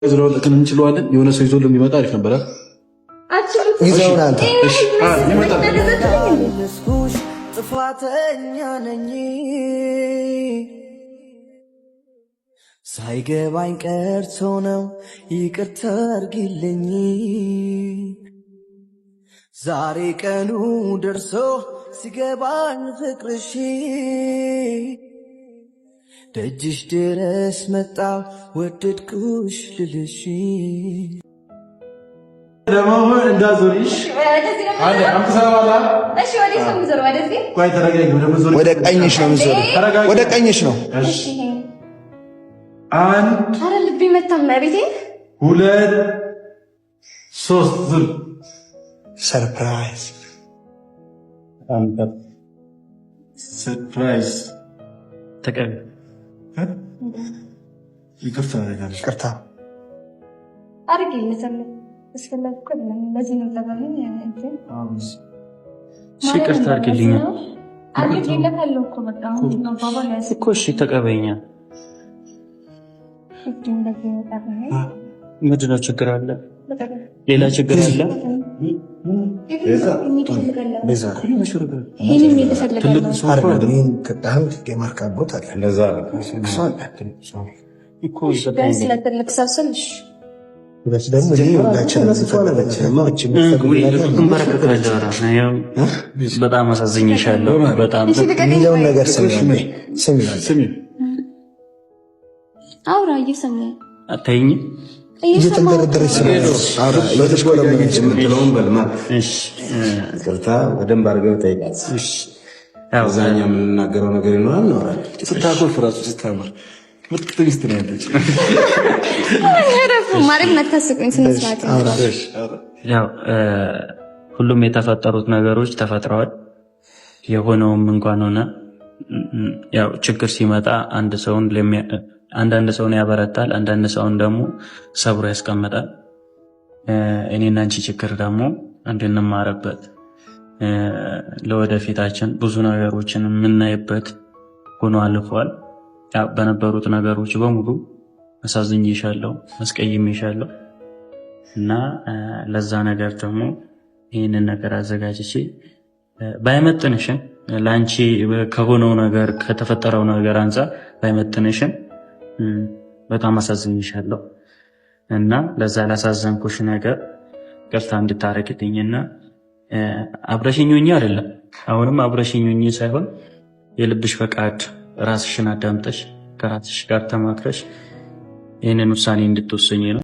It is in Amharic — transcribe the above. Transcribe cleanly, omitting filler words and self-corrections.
ዝሮ ለከን እንችላለን። የሆነ ሰው ይዞ ለሚመጣ አሪፍ ነበር። ይዘውና አንተ እሺ ይመጣ ጥፋተኛ ነኝ ሳይገባኝ ቀርቶ ነው ይቅርታ አድርጊልኝ። ዛሬ ቀኑ ደርሶ ሲገባኝ ፍቅርሽ ደጅሽ ድረስ መጣው ወደድኩሽ ልልሽ ደግሞ እንዳዞሪሽ አለ አምሳባላ እሺ ወዴት ነው የምዞረው? ወደዚህ ቆይ ተረጋጊ። ወደ ቀኝሽ ነው የምዞረው። ወደ ቀኝሽ ነው። እሺ አንድ አረ ልቤ መታም ቤቴ 2 3 ዙር ሰርፕራይዝ አንተ ሰርፕራይዝ ተቀበል። ይቅርታ አደርጋለሁ። ይቅርታ አድርጌ ለሰለኝ እስከለኩ ለዚህ ነው ተባለኝ እንዴ ይቅርታ አድርግልኝ። አድርጌለታለሁ እኮ በቃ ነው ባባ ላይ እኮ እሺ ተቀበይኛ። ምንድን ነው ችግር አለ? ሌላ ችግር አለ? በጣም አሳዝኜሻለሁ። በጣም የሚለውን ነገር ስሚ አውራ እየሰማኝ አታይኝ እየተንደረደረች ይቅርታ በደንብ አድርገው ጠይቃት። አብዛኛው የምንናገረው ነገር ይኖራል ነው ስታኮርፍ እራሱ ስታምር ምርጥ ሚስት ነው ያለች። ማርያም መታስቁኝ ስነስርዓት ያው ሁሉም የተፈጠሩት ነገሮች ተፈጥረዋል። የሆነውም እንኳን ሆነ ያው ችግር ሲመጣ አንዳንድ ሰውን ያበረታል፣ አንዳንድ ሰውን ደግሞ ሰብሮ ያስቀምጣል። እኔና አንቺ ችግር ደግሞ እንድንማርበት ለወደፊታችን ብዙ ነገሮችን የምናይበት ሆኖ አልፏል። በነበሩት ነገሮች በሙሉ አሳዝኜሻለሁ፣ አስቀይሜሻለሁ እና ለዛ ነገር ደግሞ ይህንን ነገር አዘጋጅቼ ባይመጥንሽም ለአንቺ ከሆነው ነገር ከተፈጠረው ነገር አንጻር ባይመጥንሽም በጣም አሳዝኜሻለሁ እና ለዛ ላሳዘንኩሽ ነገር ይቅርታ እንድታረግልኝና አብረሽኝ ሆኜ አይደለም አሁንም አብረሽኝ ሆኜ ሳይሆን የልብሽ ፈቃድ ራስሽን አዳምጠሽ ከራስሽ ጋር ተማክረሽ ይህንን ውሳኔ እንድትወሰኝ ነው።